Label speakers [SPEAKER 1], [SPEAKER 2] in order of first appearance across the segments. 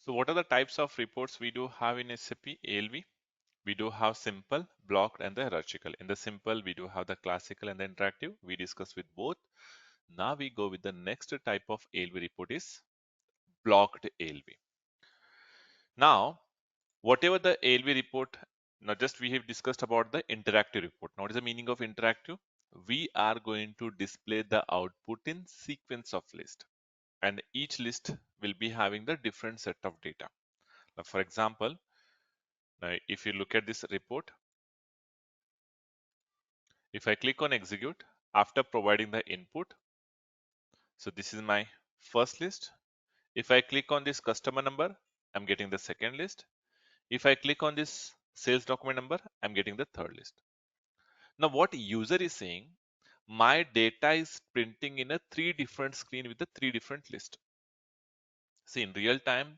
[SPEAKER 1] So what are the types of reports we do have in SAP ALV? We do have simple, blocked, and the hierarchical. In the simple, we do have the classical and the interactive. We discuss with both. Now we go with the next type of ALV report is blocked ALV. Now, whatever the ALV report, now just we have discussed about the interactive report. Now, what is the meaning of interactive? We are going to display the output in sequence of list, and each list will be having the different set of data. Now, for example, now if you look at this report, if I click on execute after providing the input, so this is my first list. If I click on this customer number, I'm getting the second list. If I click on this sales document number, I'm getting the third list. Now what user is saying, my data is printing in a three different screen with the three different list. See, in real time,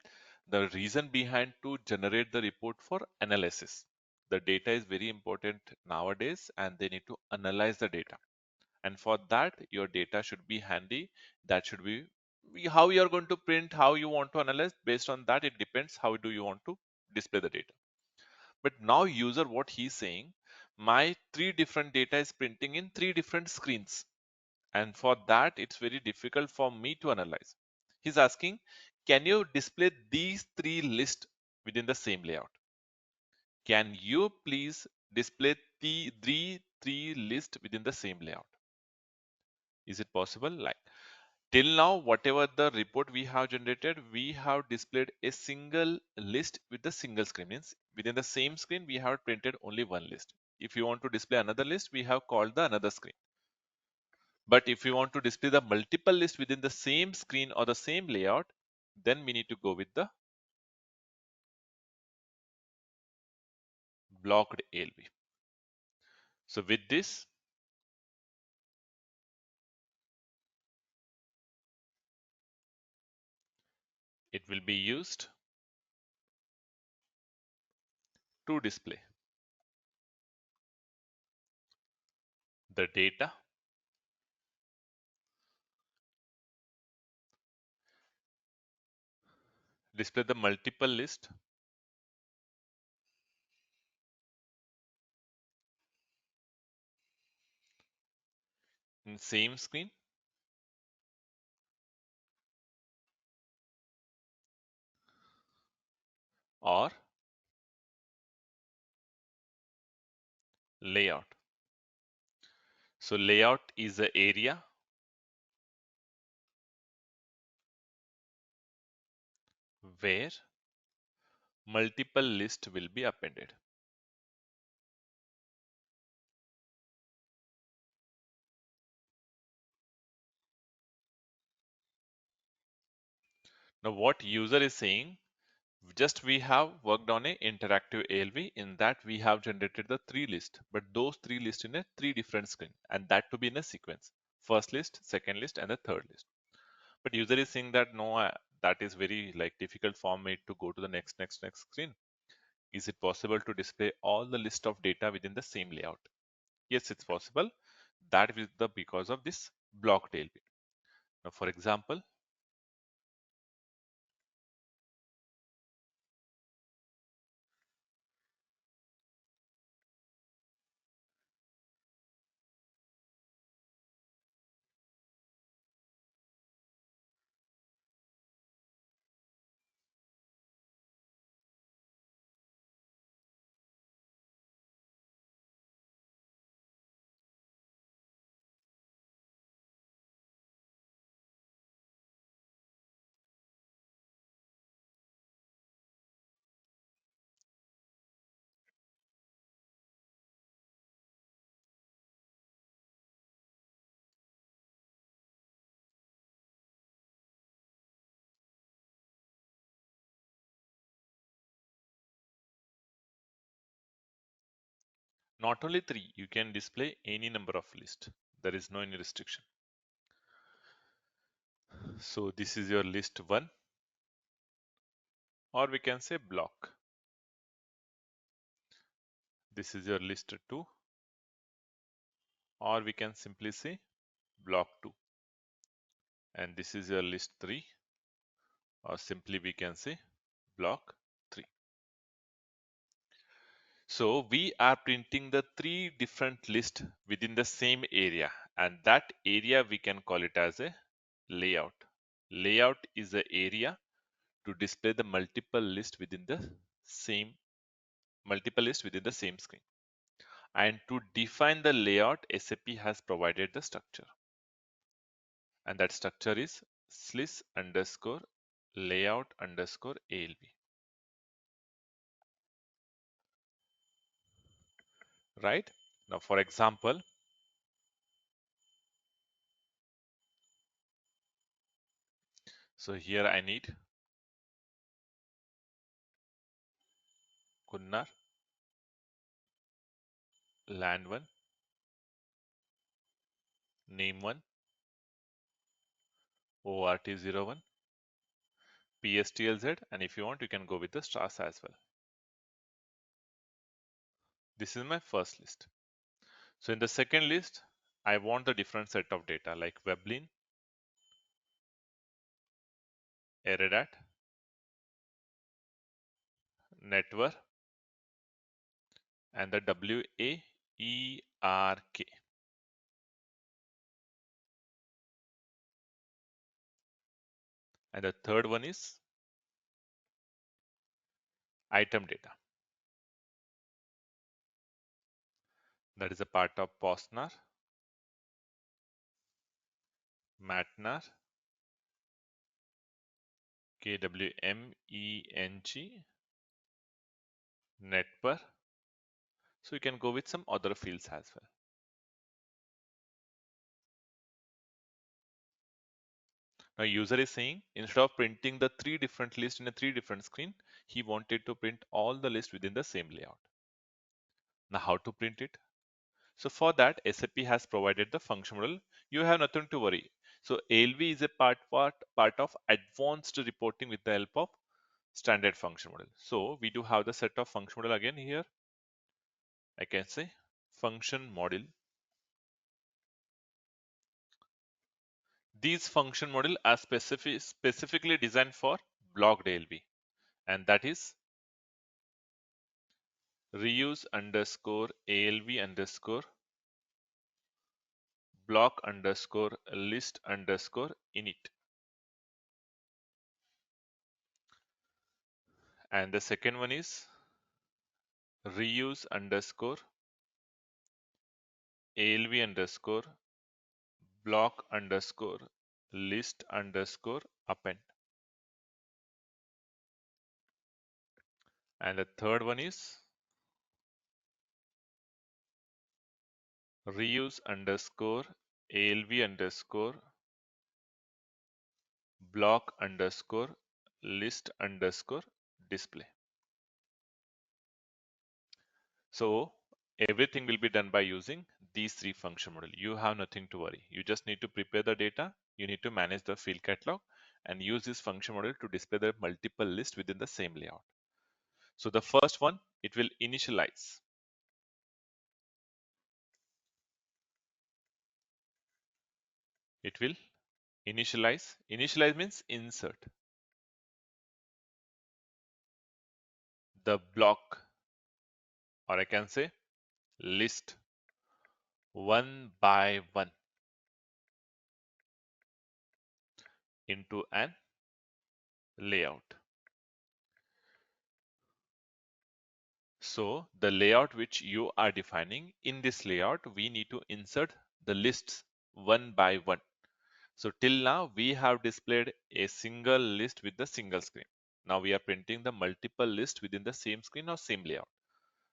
[SPEAKER 1] the reason behind to generate the report for analysis. The data is very important nowadays and they need to analyze the data. And for that, your data should be handy. That should be how you are going to print, how you want to analyze. Based on that, it depends how do you want to display the data. But now user, what he's saying, my three different data is printing in three different screens. And for that, it's very difficult for me to analyze. He's asking, can you display these three lists within the same layout? Can you please display the three lists within the same layout? Is it possible? Like till now, whatever the report we have generated, we have displayed a single list with the single screen. Means within the same screen, we have printed only one list. If you want to display another list, we have called the another screen. But if you want to display the multiple list within the same screen or the same layout, then we need to go with the blocked ALV. So with this, it will be used to display the data, display the multiple list in same screen, or layout. So layout is the area where multiple list will be appended. Now what user is saying, just we have worked on a interactive ALV. In that we have generated the three list, but those three lists in a three different screen, and that to be in a sequence. First list, second list, and the third list. But user is saying that no, that is very like difficult for me to go to the next screen. Is it possible to display all the list of data within the same layout? Yes, it's possible. That is the because of this blocked ALV. Now, for example, not only three, you can display any number of list. There is no any restriction. So this is your list one, or we can say block. This is your list two, or we can simply say block two. And this is your list three, or simply we can say block 3. So we are printing the 3 different lists within the same area, and that area we can call it as a layout. Layout is the area to display the multiple list within the same screen. And to define the layout, SAP has provided the structure, and that structure is sys underscore layout underscore ALV. Right? Now, for example, so here I need Kunnar, land 1, name 1, ORT01, PSTLZ, and if you want, you can go with the stars as well. This is my first list. So in the second list, I want the different set of data like Weblin, Eredat, Network, and the WAERK. And the third one is item data. That is a part of POSNAR, MATNAR, KWMENG, NetPer. So you can go with some other fields as well. Now user is saying instead of printing the 3 different lists in a 3 different screen, he wanted to print all the lists within the same layout. Now how to print it? So for that, SAP has provided the function model. You have nothing to worry. So ALV is a part of advanced reporting with the help of standard function model. So we do have the set of function model again here. I can say function model. These function model are specifically designed for blocked ALV, and that is reuse underscore ALV underscore block underscore list underscore init. And the second one is reuse underscore ALV underscore block underscore list underscore append. And the third one is reuse underscore ALV underscore block underscore list underscore display. So everything will be done by using these 3 function model. You have nothing to worry. You just need to prepare the data. You need to manage the field catalog and use this function model to display the multiple list within the same layout. So the first one, it will initialize. It will initialize. Initialize means insert the block, or I can say list one by one into an layout. So the layout which you are defining, in this layout, we need to insert the lists one by one. So till now, we have displayed a single list with the single screen. Now we are printing the multiple list within the same screen or same layout.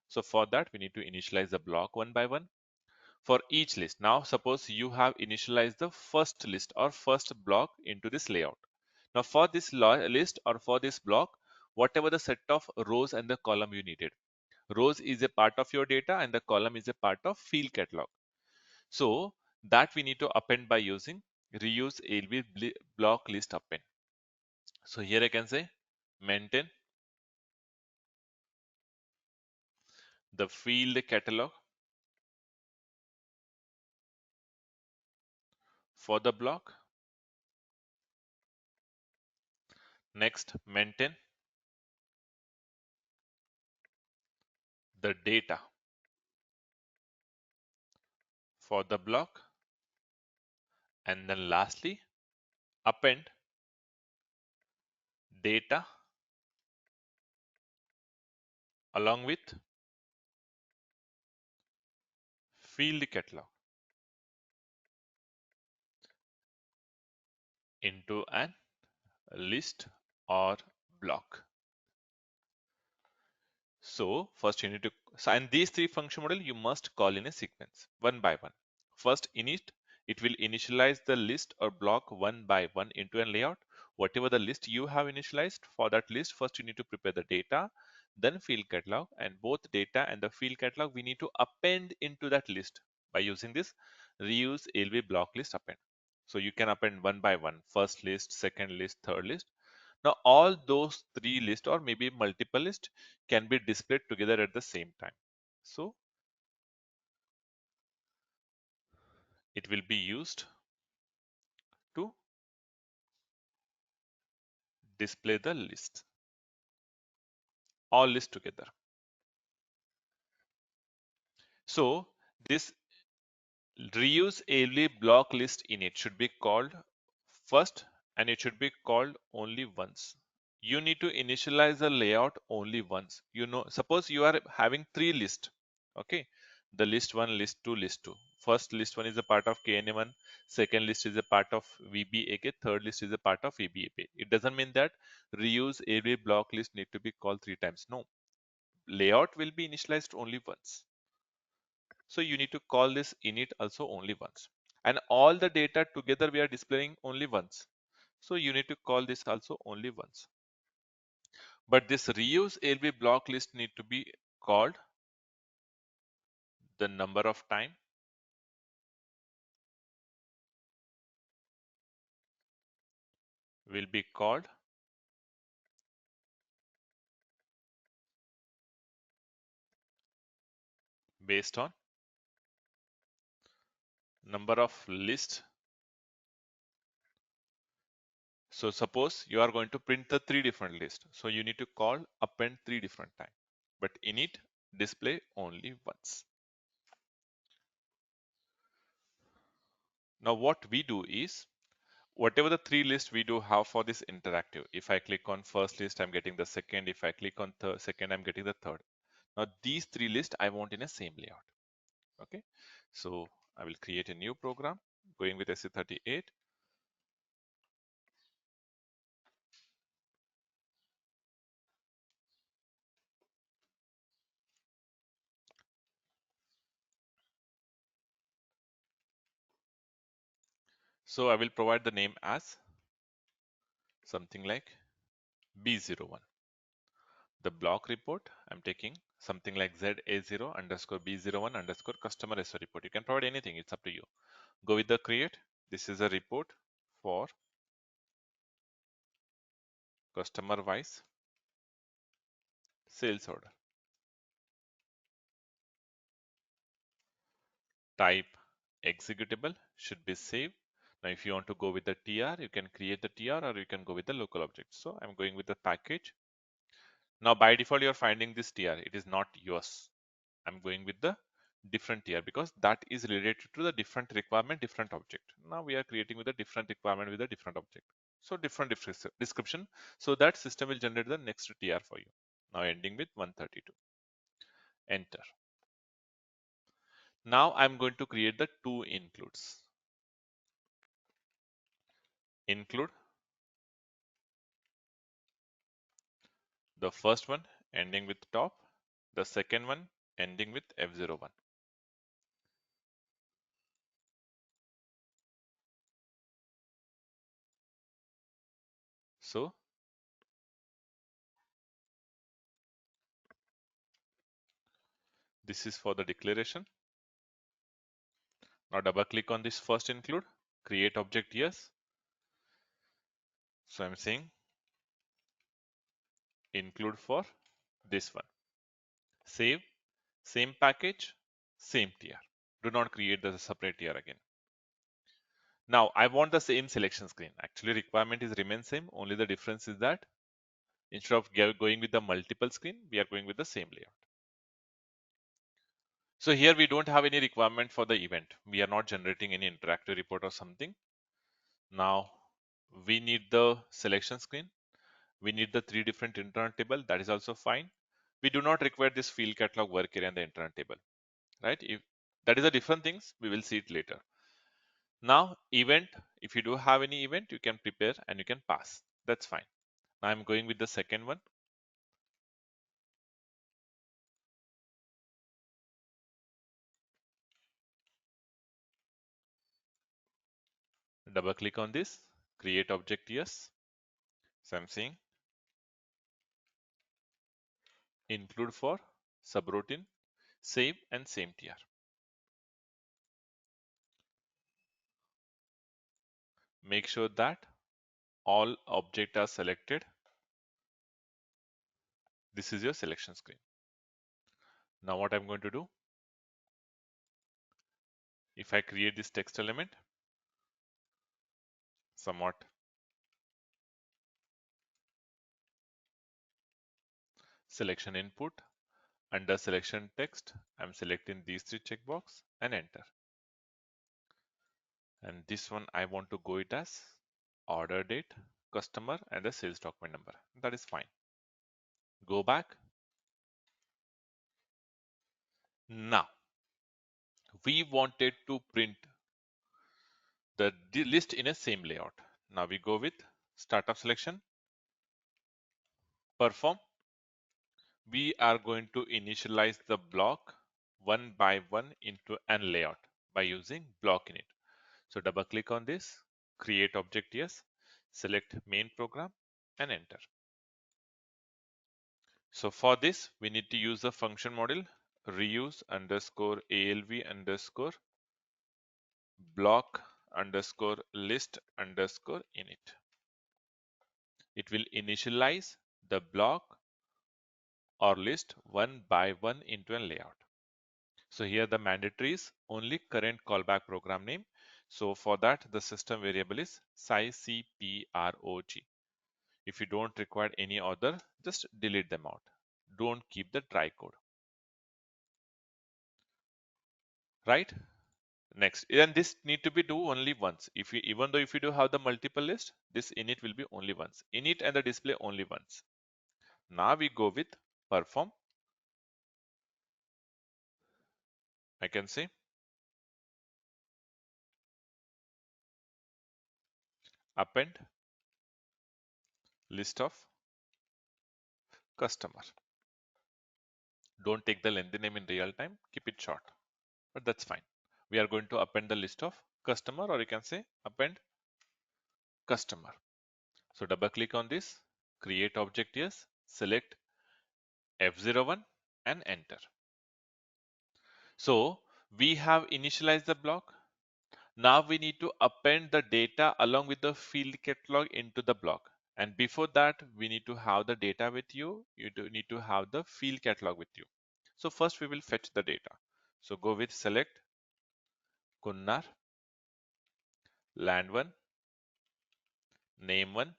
[SPEAKER 1] So for that, we need to initialize the block one by one for each list. Now suppose you have initialized the first list or first block into this layout. Now for this list or for this block, whatever the set of rows and the column you needed. Rows is a part of your data and the column is a part of field catalog. So that we need to append by using reuse ALV block list append. So here I can say maintain the field catalog for the block. Next, maintain the data for the block, and then lastly append data along with field catalog into an list or block. So first you need to, and these three function model you must call in a sequence one by one. First init, it will initialize the list or block one by one into a layout. Whatever the list you have initialized, for that list first you need to prepare the data, then field catalog, and both data and the field catalog we need to append into that list by using this reuse ALV block list append. So you can append one by one, first list, second list, third list. Now all those three lists or maybe multiple lists can be displayed together at the same time. So it will be used to display the list, all lists together. So this reuse ALV block list init should be called first, and it should be called only once. You need to initialize the layout only once. You know, suppose you are having three lists, okay? The list one, list two, list two. First list one is a part of KNA1, second list is a part of VBAK, third list is a part of VBAP. It doesn't mean that reuse ALV block list need to be called three times. No, layout will be initialized only once. So you need to call this init also only once. And all the data together we are displaying only once. So you need to call this also only once. But this reuse ALV block list need to be called the number of time will be called based on number of list. So suppose you are going to print the three different lists. So you need to call append three different time. But init display only once. Now what we do is whatever the three lists we do have for this interactive, if I click on first list, I'm getting the second. If I click on second, I'm getting the third. Now these three lists I want in a same layout. Okay, so I will create a new program going with SC38. So I will provide the name as something like B01. The block report, I'm taking something like ZA0 underscore B01 underscore customer SO report. You can provide anything, it's up to you. Go with the create. This is a report for customer wise sales order. Type executable should be saved. Now, if you want to go with the TR, you can create the TR or you can go with the local object. So I'm going with the package. Now, by default, you're finding this TR. It is not yours. I'm going with the different TR because that is related to the different requirement, different object. Now we are creating with a different requirement with a different object. So different description. So that system will generate the next TR for you. Now ending with 132. Enter. Now I'm going to create the two includes. Include the first one ending with top, the second one ending with F01. So this is for the declaration. Now double click on this first include, create object, yes. So I'm saying include for this one. Save, same package, same TR. Do not create the separate TR again. Now I want the same selection screen. Actually requirement is remain same. Only the difference is that instead of going with the multiple screen, we are going with the same layout. So here we don't have any requirement for the event. We are not generating any interactive report or something. Now we need the selection screen. We need the three different internal table. That is also fine. We do not require this field catalog work area in the internal table, right? If that is a different things, we will see it later. Now event, if you do have any event, you can prepare and you can pass. That's fine. Now I'm going with the second one. Double click on this, create object, yes. So I'm saying include for subroutine, save and same tr. Make sure that all objects are selected. This is your selection screen. Now what I'm going to do, if I create this text element, somewhat selection input, under selection text, I'm selecting these three checkbox and enter. And this one I want to go it as order date, customer and the sales document number. That is fine. Go back. Now we wanted to print the list in a same layout. Now we go with startup selection, perform. We are going to initialize the block one by one into an layout by using block init. So double click on this, create object, yes, select main program and enter. So for this, we need to use the function model reuse underscore ALV underscore block underscore list underscore init. It will initialize the block or list one by one into a layout. So here the mandatory is only current callback program name. So for that, the system variable is scprog. If you don't require any other, just delete them out. Don't keep the try code. Right? Next, and this need to be do only once. If you, even though if you do have the multiple list, this init will be only once. Init and the display only once. Now we go with perform. I can say append list of customer. Don't take the lengthy name in real time, keep it short, but that's fine. We are going to append the list of customer, or you can say append customer. So double click on this, create object, yes, select F01 and enter. So we have initialized the block. Now we need to append the data along with the field catalog into the block. And before that, we need to have the data with you. You do need to have the field catalog with you. So first we will fetch the data. So go with select Kunnar, land1, name1,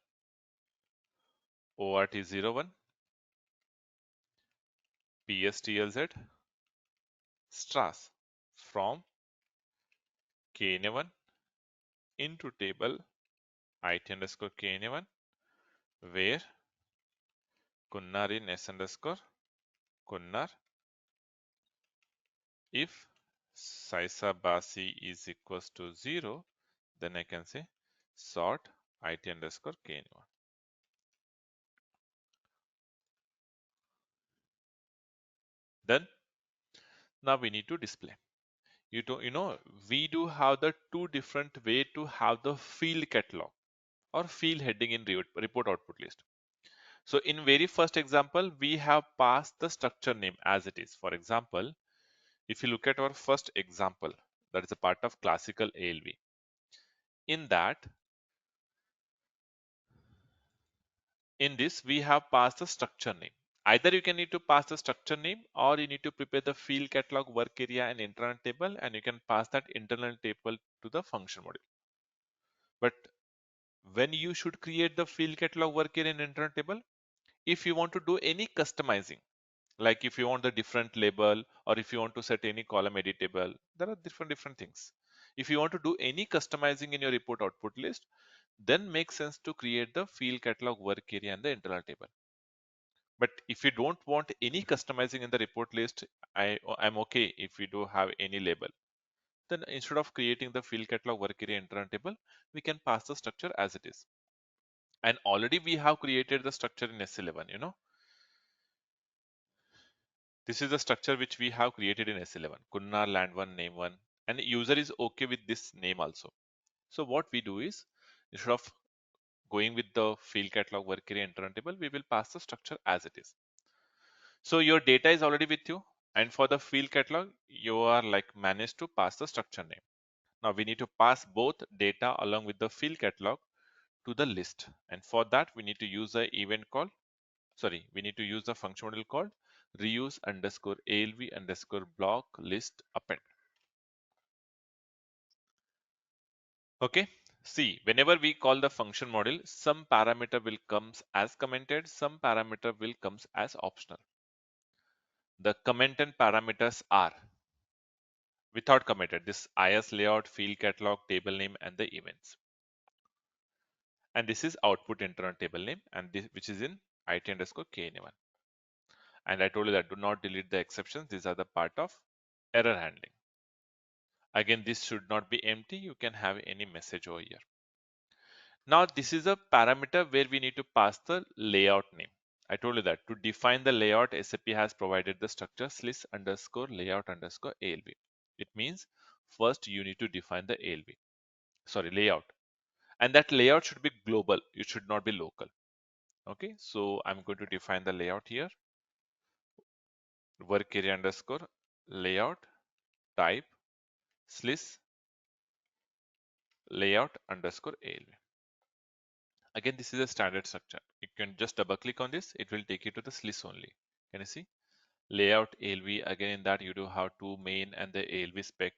[SPEAKER 1] ORT01, PSTLZ, stras from KNA1 into table IT underscore KNA1 where Kunnar in S underscore Kunnar. If Saisa Basi is equals to 0, then I can say sort IT underscore KNA1. Then now we need to display. We do have the two different way to have the field catalog or field heading in report output list. So in very first example, we have passed the structure name as it is. For example, if you look at our first example, that is a part of classical ALV. In that, in this, we have passed the structure name. Either you can need to pass the structure name or you need to prepare the field catalog work area and internal table, and you can pass that internal table to the function module. But when you should create the field catalog work area and internal table, if you want to do any customizing, Like if you want the different label, or if you want to set any column editable, there are different things. If you want to do any customizing in your report output list, then makes sense to create the field catalog work area and the internal table. But if you don't want any customizing in the report list, I'm okay if we do have any label. Then instead of creating the field catalog work area internal table, we can pass the structure as it is. And already we have created the structure in S11, This is the structure which we have created in S11. Kunnar, land 1, name 1, and user is okay with this name also. So what we do is, instead of going with the field catalog work area internal table, we will pass the structure as it is. So your data is already with you, and for the field catalog, you are like managed to pass the structure name. Now we need to pass both data along with the field catalog to the list, and for that we need to use the event call. Sorry, we need to use the function model called reuse underscore ALV underscore block list append. Okay. See, whenever we call the function model, some parameter will comes as commented, some parameter will comes as optional. The commented parameters are without commented, this IS layout, field catalog, table name, and the events. And this is output internal table name, and this which is in IT underscore KNA1. And I told you that do not delete the exceptions. These are the part of error handling. Again, this should not be empty. You can have any message over here. Now, this is a parameter where we need to pass the layout name. I told you that to define the layout, SAP has provided the structure sys underscore layout underscore ALV. It means first you need to define the ALV, sorry, layout. And that layout should be global. It should not be local. Okay, so I'm going to define the layout here. Work area underscore layout type sys layout underscore ALV. Again, this is a standard structure. You can just double click on this. It will take you to the sys only. Can you see? Layout ALV. Again, in that you do have two main and the ALV spec.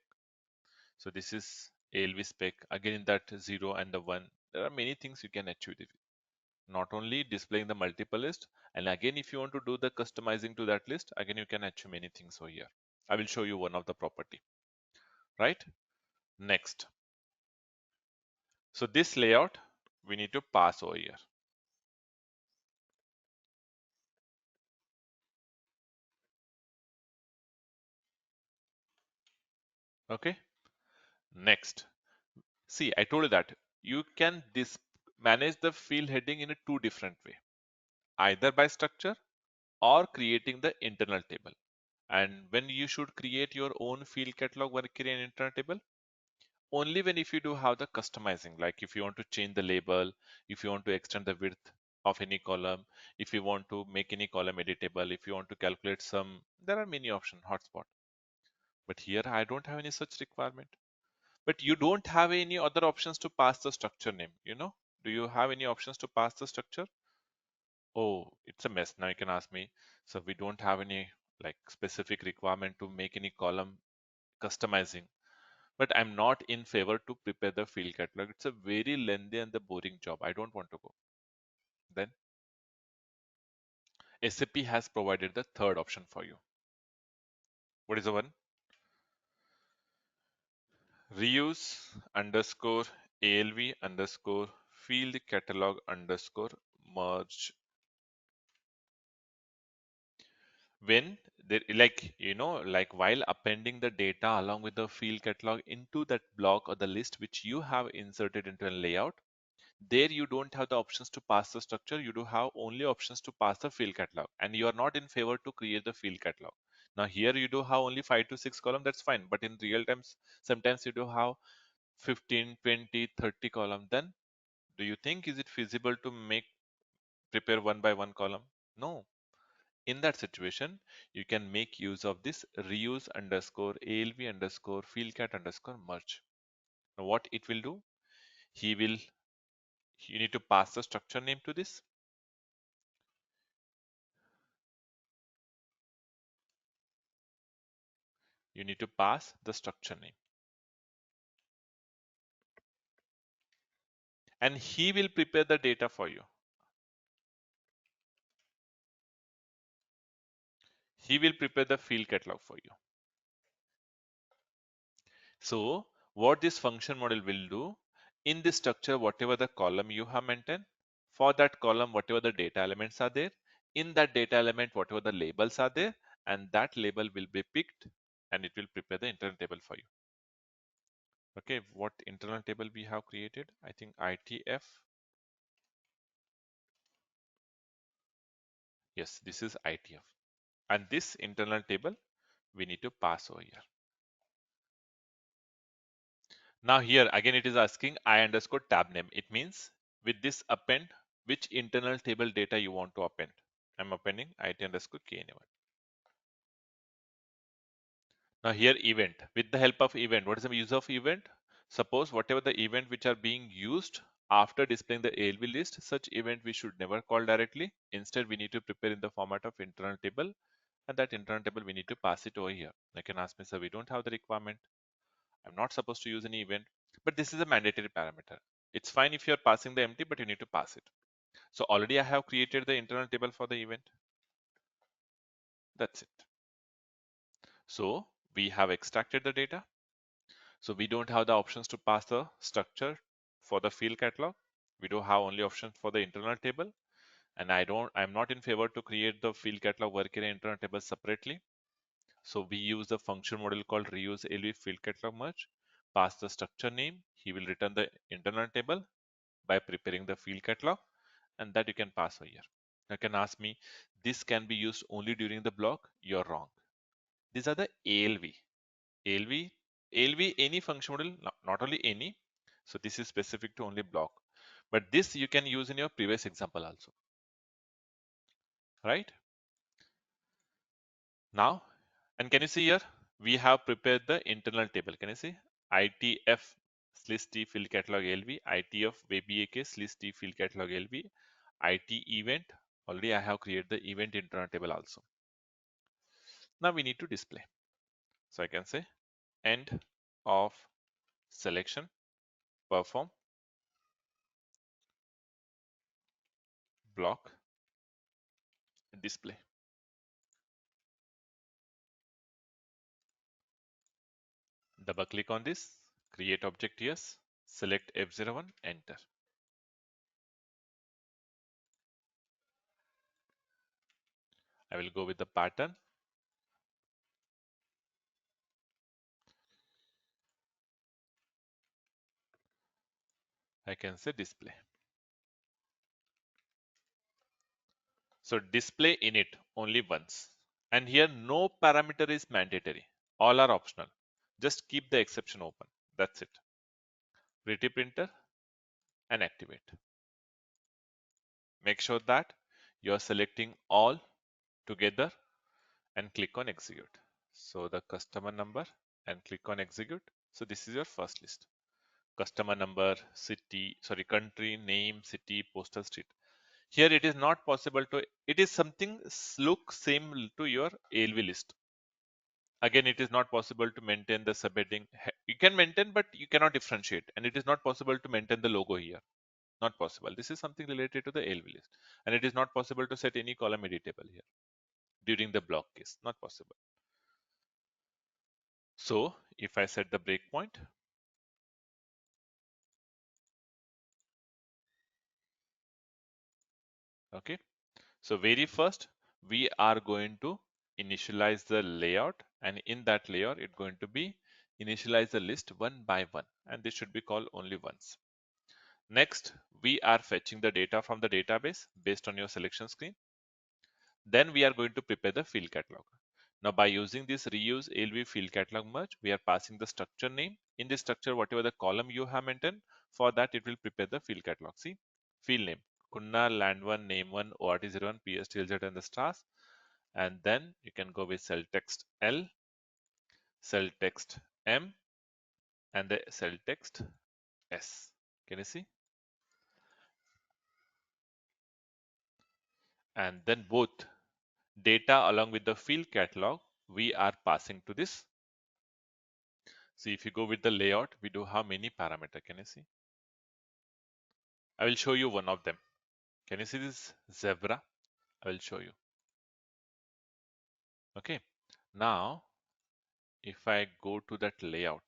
[SPEAKER 1] So this is ALV spec. Again, in that 0 and the 1. There are many things you can achieve with it. Not only displaying the multiple list, and again, if you want to do the customizing to that list, again, you can achieve many things over here. I will show you one of the property, right? Next. So this layout, we need to pass over here. Okay. Next. See, I told you that you can manage the field heading in a two different way, either by structure or creating the internal table. And when you should create your own field catalog work area and internal table, only when if you do have the customizing, like if you want to change the label, if you want to extend the width of any column, if you want to make any column editable, if you want to calculate some, there are many options, hotspot. But here I don't have any such requirement. But you don't have any other options to pass the structure name. Do you have any options to pass the structure? Oh, it's a mess. Now you can ask me. So we don't have any like specific requirement to make any column customizing. But I'm not in favor to prepare the field catalog. It's a very lengthy and the boring job. I don't want to go. Then SAP has provided the third option for you. What is the one? Reuse underscore ALV underscore field catalog underscore merge. When there, like while appending the data along with the field catalog into that block or the list which you have inserted into a layout, there you don't have the options to pass the structure. You do have only options to pass the field catalog, and you are not in favor to create the field catalog. Now here you do have only 5 to 6 column, that's fine, but in real times sometimes you do have 15, 20, 30 column. Then do you think is it feasible to make prepare one by one column? No. In that situation, you can make use of this reuse underscore ALV underscore fieldcat underscore merge. Now what it will do, he will you need to pass the structure name to this. You need to pass the structure name, and he will prepare the data for you. He will prepare the field catalog for you. So what this function model will do, in this structure, whatever the column you have maintained, for that column, whatever the data elements are there, in that data element, whatever the labels are there, and that label will be picked and it will prepare the internal table for you. Okay, what internal table we have created? I think ITF. Yes, this is ITF. And this internal table we need to pass over here. Now here again it is asking I underscore tab name. It means with this append which internal table data you want to append. I'm appending IT underscore KN1. Now here event. With the help of event, what is the use of event? Suppose whatever the event which are being used after displaying the ALV list, such event we should never call directly. Instead, we need to prepare in the format of internal table, and that internal table we need to pass it over here. I can ask me, sir, we don't have the requirement. I'm not supposed to use any event, but this is a mandatory parameter. It's fine if you're passing the empty, but you need to pass it. So already I have created the internal table for the event. That's it. So we have extracted the data. So we don't have the options to pass the structure for the field catalog. We do have only options for the internal table. And I'm not in favor to create the field catalog work area internal table separately. So we use the function model called reuse ALV field catalog merge, pass the structure name. He will return the internal table by preparing the field catalog, and that you can pass over here. You can ask me, this can be used only during the block. You're wrong. These are the ALV. ALV, ALV, any function model, not only any. So this is specific to only block. But this you can use in your previous example also. Right? Now, and can you see here, we have prepared the internal table. Can you see? ITF /T field catalog ALV, ITF VBAK /T field catalog ALV, IT event. Already I have created the event internal table also. Now we need to display. So I can say end of selection perform block display. Double click on this, create object, yes, select F01, enter. I will go with the pattern. I can say display. So display init only once. And here no parameter is mandatory. All are optional. Just keep the exception open. That's it. Pretty printer and activate. Make sure that you are selecting all together and click on execute. So the customer number and click on execute. So this is your first list. Customer number, city, sorry, country, name, city, postal street. Here it is not possible to, it is something look same to your ALV list. Again, it is not possible to maintain the subheading. You can maintain, but you cannot differentiate. And it is not possible to maintain the logo here. Not possible. This is something related to the ALV list. And it is not possible to set any column editable here during the block case. Not possible. So if I set the breakpoint, okay. So very first, we are going to initialize the layout, and in that layout, it's going to be initialize the list one by one, and this should be called only once. Next, we are fetching the data from the database based on your selection screen. Then we are going to prepare the field catalog. Now, by using this reuse ALV field catalog merge, we are passing the structure name. In this structure, whatever the column you have maintained, for that it will prepare the field catalog. See, field name, Kunna, land 1, name 1, ORT01, PSTLZ and the stars. And then you can go with cell text L, cell text M, and the cell text S. Can you see? And then both data along with the field catalog we are passing to this. See, if you go with the layout, we do have many parameters. Can you see? I will show you one of them. Can you see this zebra? I will show you. Okay, now if I go to that layout,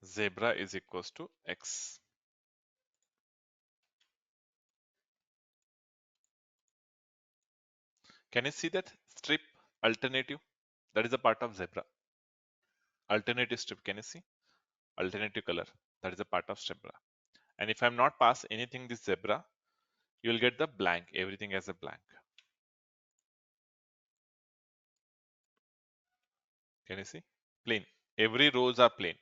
[SPEAKER 1] zebra is equals to X. Can you see that strip alternative? That is a part of zebra. Alternative strip, can you see? Alternative color, that is a part of zebra. And if I'm not pass anything this zebra, you'll get the blank, everything as a blank. Can you see? Plain. Every rows are plain.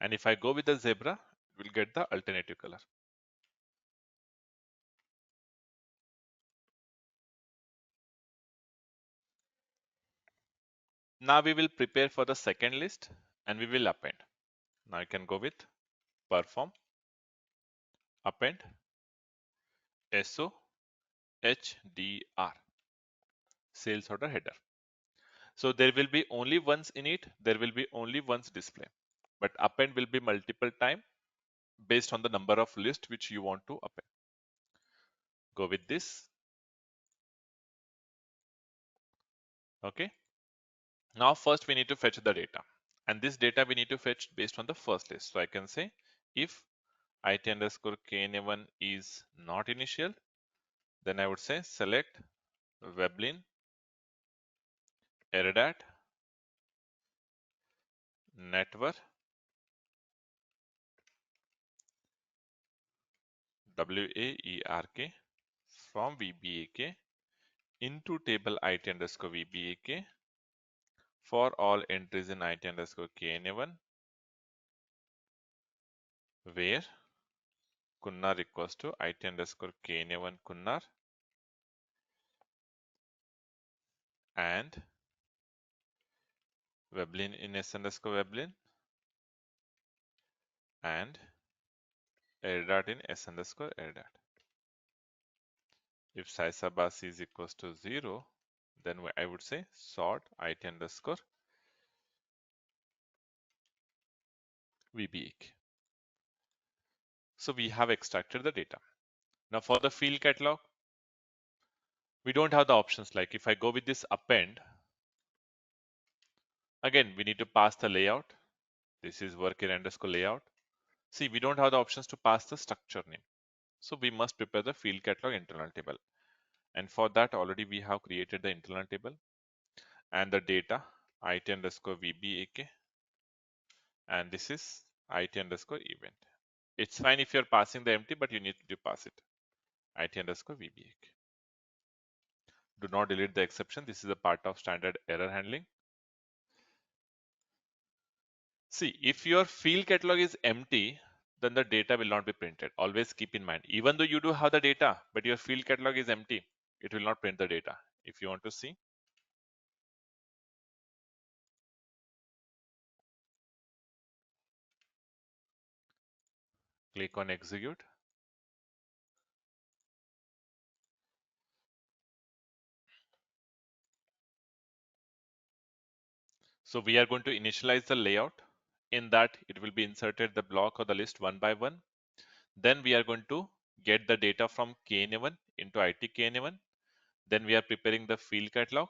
[SPEAKER 1] And if I go with the zebra, we'll get the alternative color. Now we will prepare for the second list and we will append. Now I can go with perform, append, SO, HDR, sales order header. So there will be only once in it, there will be only once display, but append will be multiple time based on the number of list which you want to append. Go with this. Okay. Now first we need to fetch the data, and this data we need to fetch based on the first list. So I can say if it underscore kna1 is not initial, then I would say select Weblin Eridat network WAERK from VBAK into table it underscore VBAK for all entries in it underscore kna1 where kunnar equals to it underscore kna1 kunnar and Weblin in s underscore Weblin and Eridat in s underscore Eridat. If Saisabas is equals to 0, then I would say sort it underscore VBAK. So we have extracted the data. Now for the field catalog, we don't have the options like if I go with this append, again we need to pass the layout. This is worker underscore layout. See, we don't have the options to pass the structure name. So we must prepare the field catalog internal table. And for that already we have created the internal table and the data it underscore VBAK and this is it underscore event. It's fine if you're passing the empty, but you need to pass it. it underscore VBAK. Do not delete the exception. This is a part of standard error handling. See, if your field catalog is empty, then the data will not be printed. Always keep in mind, even though you do have the data, but your field catalog is empty, it will not print the data. If you want to see, click on execute. So we are going to initialize the layout. In that, it will be inserted the block or the list one by one. Then we are going to get the data from KNA1 into IT KNA1. Then we are preparing the field catalog.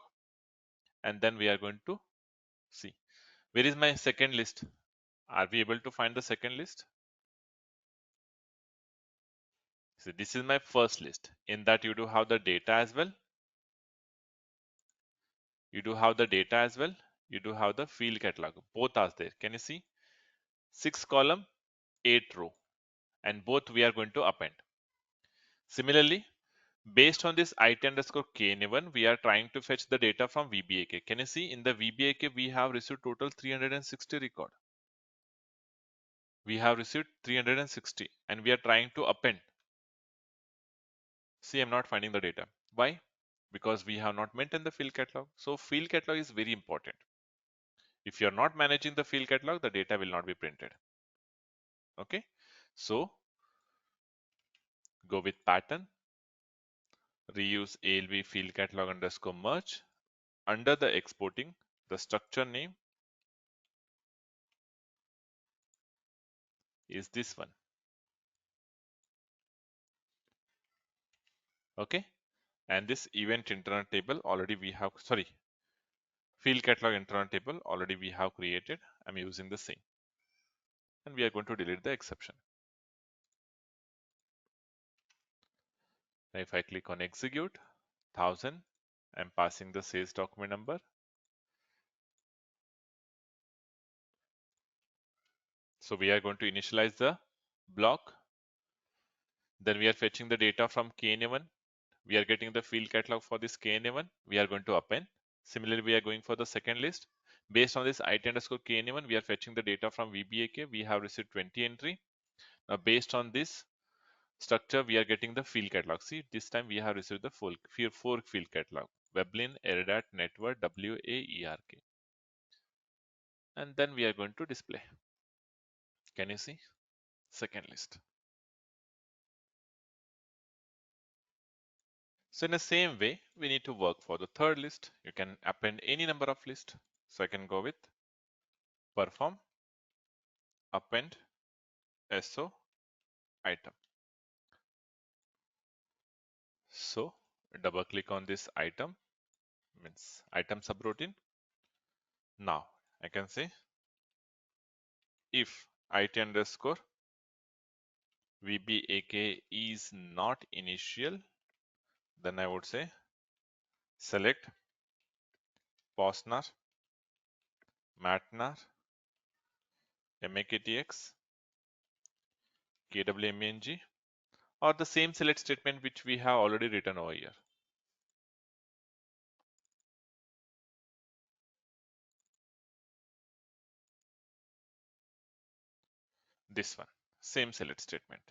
[SPEAKER 1] And then we are going to see. Where is my second list? Are we able to find the second list? So this is my first list. In that you do have the data as well. You do have the data as well. You do have the field catalog. Both are there. Can you see? 6 column, 8 row. And both we are going to append. Similarly, based on this it underscore kna1, we are trying to fetch the data from VBAK. Can you see in the VBAK we have received total 360 record. We have received 360 and we are trying to append. See, I'm not finding the data. Why? Because we have not maintained the field catalog. So field catalog is very important. If you're not managing the field catalog, the data will not be printed. Okay. So go with pattern, reuse ALV field catalog underscore merge. under the exporting, the structure name is this one. Okay, and this event internal table already we have, sorry, field catalog internal table already we have created. I'm using the same, and we are going to delete the exception. Now if I click on execute, 1000, I'm passing the sales document number. So we are going to initialize the block. Then we are fetching the data from KNA1. We are getting the field catalog for this KNA1. We are going to append. Similarly, we are going for the second list. Based on this IT underscore KNA1, we are fetching the data from VBAK. We have received 20 entry. Now, based on this structure, we are getting the field catalog. See, this time we have received the full four field catalog: Weblin, Eridat, Network, WAERK. And then we are going to display. Can you see? Second list. So in the same way, we need to work for the third list. You can append any number of lists. So I can go with perform append SO item. So double click on this item, means item subroutine. Now I can say if it underscore VBAK is not initial, then I would say select Postnar, Matnar, MAKTX, KWMNG, or the same select statement which we have already written over here. This one, same select statement.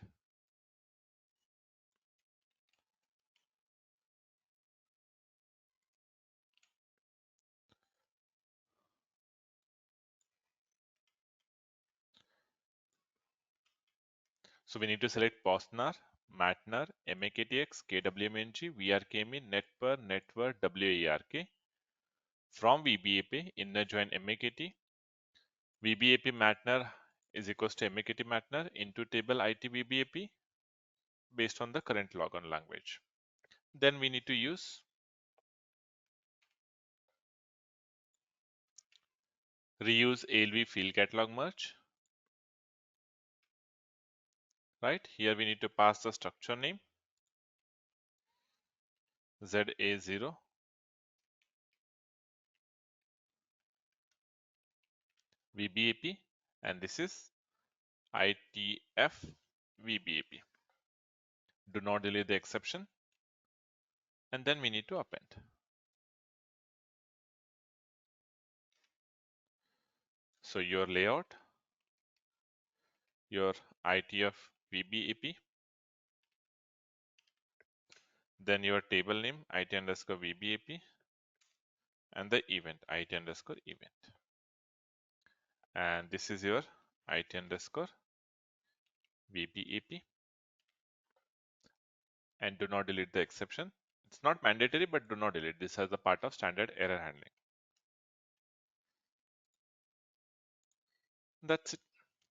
[SPEAKER 1] So we need to select Postnar, Matnar, MAKTX, KWMNG, VRKME, NetPer, Network, WARK. From VBAP, inner join MAKT. VBAP Matnar is equals to MAKT Matnar into table IT VBAP based on the current logon language. Then we need to use reuse ALV field catalog merge. Right here we need to pass the structure name ZA0 VBAP, and this is ITF VBAP. Do not delete the exception, and then we need to append. So your layout, your ITF VBAP, then your table name IT underscore VBAP, and the event IT underscore event. And this is your IT underscore VBAP. And do not delete the exception. It's not mandatory, but do not delete. This as a part of standard error handling. That's it.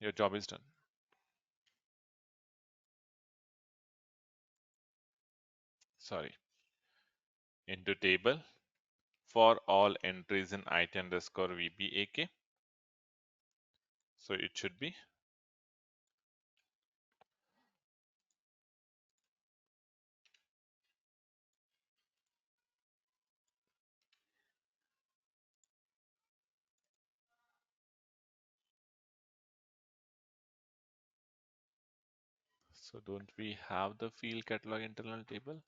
[SPEAKER 1] Your job is done. Sorry. Into table for all entries in IT underscore VBAK. So it should be so don't we have the field catalog internal table?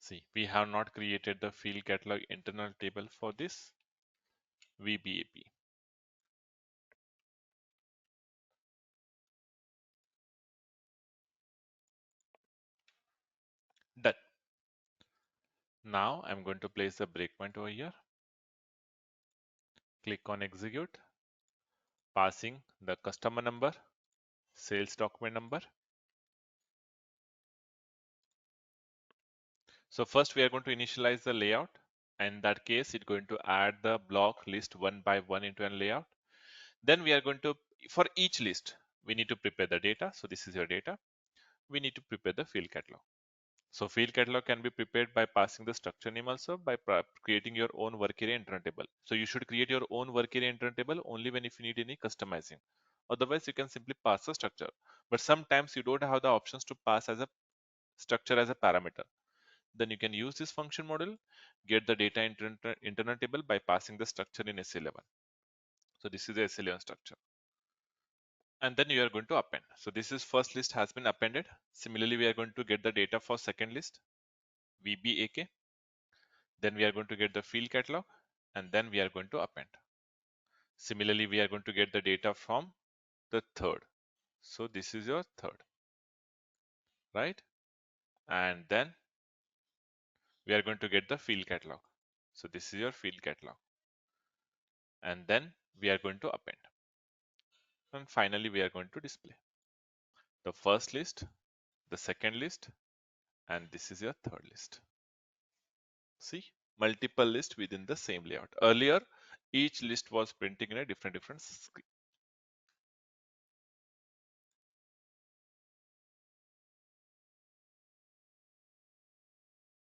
[SPEAKER 1] See, we have not created the field catalog internal table for this VBAP. Done. Now I'm going to place a breakpoint over here. Click on execute, passing the customer number, sales document number. So first we are going to initialize the layout. In that case, it's going to add the block list one by one into a layout. Then we are going to, for each list, we need to prepare the data. So this is your data. We need to prepare the field catalog. So field catalog can be prepared by passing the structure name, also by creating your own work area internal table. So you should create your own work area internal table only when if you need any customizing. Otherwise, you can simply pass the structure. But sometimes you don't have the options to pass as a structure as a parameter. Then you can use this function model, get the data internal table by passing the structure in S11. So this is the S11 structure. And then you are going to append. So this is first list has been appended. Similarly, we are going to get the data for second list, VBAK. Then we are going to get the field catalog, and then we are going to append. Similarly, we are going to get the data from the third. So this is your third, right? And then we are going to get the field catalog. So this is your field catalog. And then we are going to append. And finally, we are going to display the first list, the second list, and this is your third list. See, multiple lists within the same layout. Earlier, each list was printing in a different